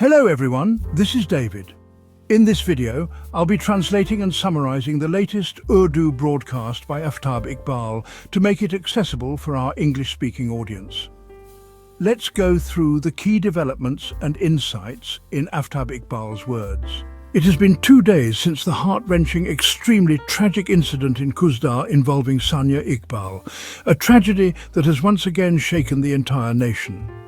Hello everyone, this is David. In this video, I'll be translating and summarizing the latest Urdu broadcast by Aftab Iqbal to make it accessible for our English-speaking audience. Let's go through the key developments and insights in Aftab Iqbal's words. It has been 2 days since the heart-wrenching, extremely tragic incident in Kuzdar involving Sanya Iqbal, a tragedy that has once again shaken the entire nation.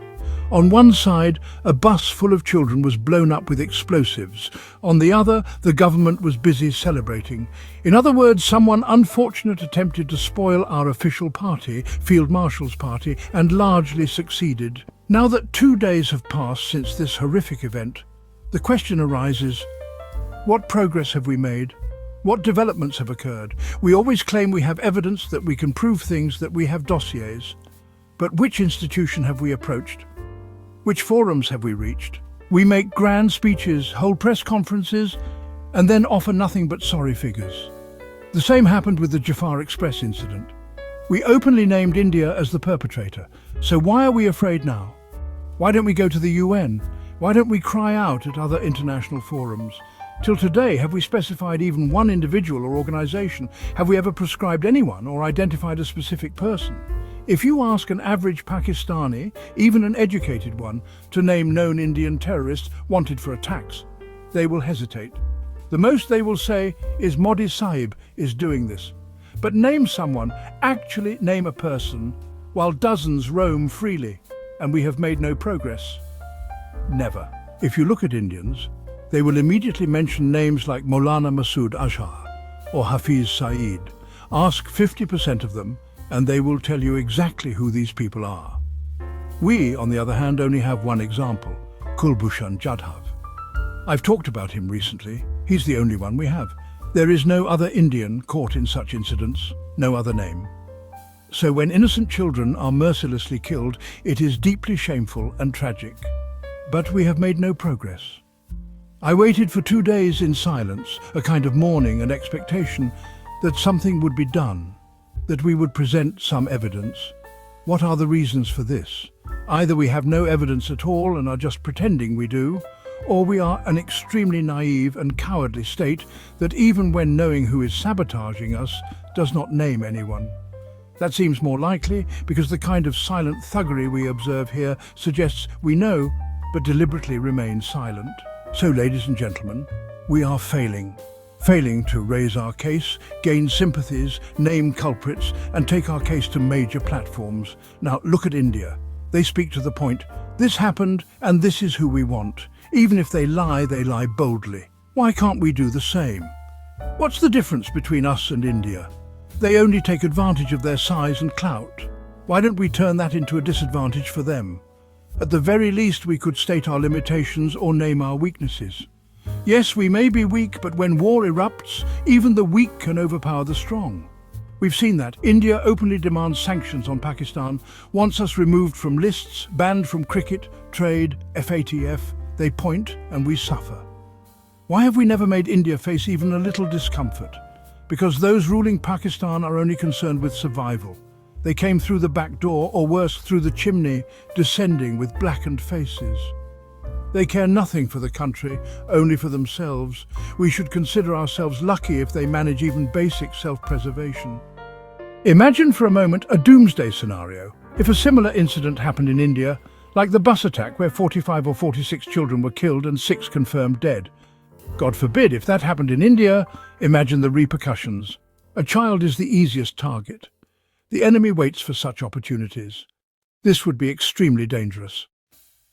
On one side, a bus full of children was blown up with explosives. On the other, the government was busy celebrating. In other words, someone unfortunate attempted to spoil our official party, Field Marshal's party, and largely succeeded. Now that 2 days have passed since this horrific event, the question arises, what progress have we made? What developments have occurred? We always claim we have evidence, that we can prove things, that we have dossiers. But which institution have we approached? Which forums have we reached? We make grand speeches, hold press conferences, and then offer nothing but sorry figures. The same happened with the Jafar Express incident. We openly named India as the perpetrator. So why are we afraid now? Why don't we go to the UN? Why don't we cry out at other international forums? Till today, have we specified even one individual or organization? Have we ever prescribed anyone or identified a specific person? If you ask an average Pakistani, even an educated one, to name known Indian terrorists wanted for attacks, they will hesitate. The most they will say is Modi Sahib is doing this. But name someone, actually name a person, while dozens roam freely, and we have made no progress. Never. If you look at Indians, they will immediately mention names like Maulana Masood Azhar or Hafiz Saeed. Ask 50% of them, and they will tell you exactly who these people are. We, on the other hand, only have one example, Kulbhushan Jadhav. I've talked about him recently. He's the only one we have. There is no other Indian caught in such incidents, no other name. So when innocent children are mercilessly killed, it is deeply shameful and tragic. But we have made no progress. I waited for 2 days in silence, a kind of mourning and expectation that something would be done, that we would present some evidence. What are the reasons for this? Either we have no evidence at all and are just pretending we do, or we are an extremely naive and cowardly state that even when knowing who is sabotaging us, does not name anyone. That seems more likely because the kind of silent thuggery we observe here suggests we know, but deliberately remain silent. So, ladies and gentlemen, we are failing to raise our case, gain sympathies, name culprits, and take our case to major platforms. Now, look at India. They speak to the point. This happened, and this is who we want. Even if they lie boldly. Why can't we do the same? What's the difference between us and India? They only take advantage of their size and clout. Why don't we turn that into a disadvantage for them? At the very least, we could state our limitations or name our weaknesses. Yes, we may be weak, but when war erupts, even the weak can overpower the strong. We've seen that. India openly demands sanctions on Pakistan, wants us removed from lists, banned from cricket, trade, FATF. They point and we suffer. Why have we never made India face even a little discomfort? Because those ruling Pakistan are only concerned with survival. They came through the back door, or worse, through the chimney, descending with blackened faces. They care nothing for the country, only for themselves. We should consider ourselves lucky if they manage even basic self-preservation. Imagine for a moment a doomsday scenario. If a similar incident happened in India, like the bus attack where 45 or 46 children were killed and 6 confirmed dead. God forbid, if that happened in India, imagine the repercussions. A child is the easiest target. The enemy waits for such opportunities. This would be extremely dangerous.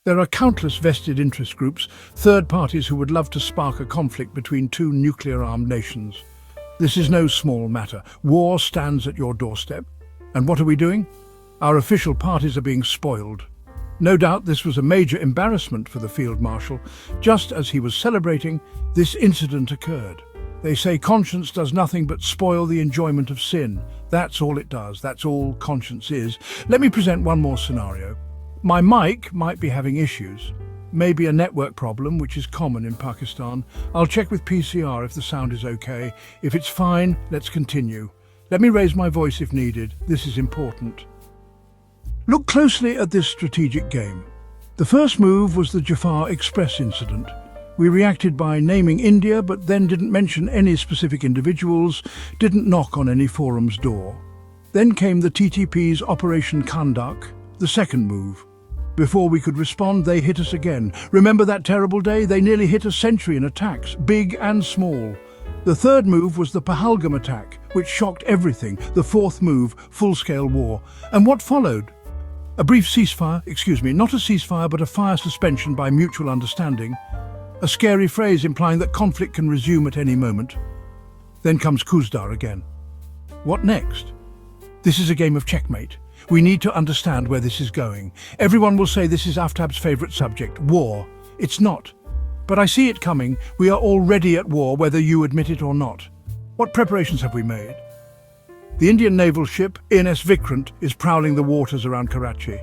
There are countless vested interest groups, third parties who would love to spark a conflict between 2 nuclear-armed nations. This is no small matter. War stands at your doorstep. And what are we doing? Our official parties are being spoiled. No doubt this was a major embarrassment for the Field Marshal. Just as he was celebrating, this incident occurred. They say conscience does nothing but spoil the enjoyment of sin. That's all it does. That's all conscience is. Let me present one more scenario. My mic might be having issues. Maybe a network problem, which is common in Pakistan. I'll check with PCR if the sound is okay. If it's fine, let's continue. Let me raise my voice if needed. This is important. Look closely at this strategic game. The first move was the Jafar Express incident. We reacted by naming India, but then didn't mention any specific individuals, didn't knock on any forum's door. Then came the TTP's Operation Kandak, the second move. Before we could respond, they hit us again. Remember that terrible day? They nearly hit a century in attacks, big and small. The third move was the Pahalgam attack, which shocked everything. The fourth move, full-scale war. And what followed? A brief ceasefire, not a ceasefire, but a fire suspension by mutual understanding. A scary phrase implying that conflict can resume at any moment. Then comes Kuzdar again. What next? This is a game of checkmate. We need to understand where this is going. Everyone will say this is Aftab's favourite subject, war. It's not. But I see it coming. We are already at war, whether you admit it or not. What preparations have we made? The Indian naval ship, INS Vikrant, is prowling the waters around Karachi.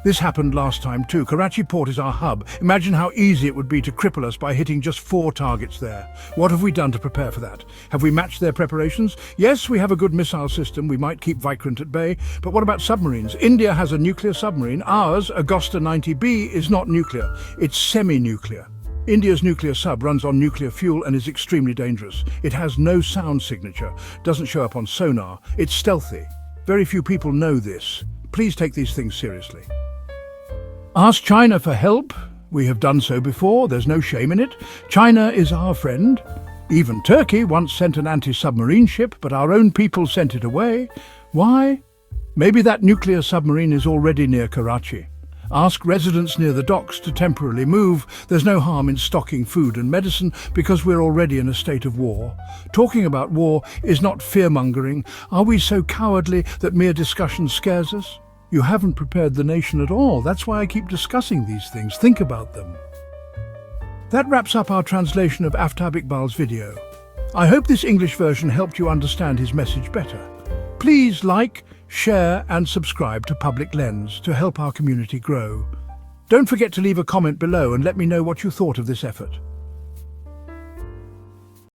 This happened last time too. Karachi port is our hub. Imagine how easy it would be to cripple us by hitting just 4 targets there. What have we done to prepare for that? Have we matched their preparations? Yes, we have a good missile system. We might keep Vikrant at bay. But what about submarines? India has a nuclear submarine. Ours, Agosta 90B, is not nuclear. It's semi-nuclear. India's nuclear sub runs on nuclear fuel and is extremely dangerous. It has no sound signature, doesn't show up on sonar. It's stealthy. Very few people know this. Please take these things seriously. Ask China for help. We have done so before. There's no shame in it. China is our friend. Even Turkey once sent an anti-submarine ship, but our own people sent it away. Why? Maybe that nuclear submarine is already near Karachi. Ask residents near the docks to temporarily move. There's no harm in stocking food and medicine because we're already in a state of war. Talking about war is not fear-mongering. Are we so cowardly that mere discussion scares us? You haven't prepared the nation at all. That's why I keep discussing these things. Think about them. That wraps up our translation of Aftab Iqbal's video. I hope this English version helped you understand his message better. Please like, share and subscribe to Public Lens to help our community grow. Don't forget to leave a comment below and let me know what you thought of this effort.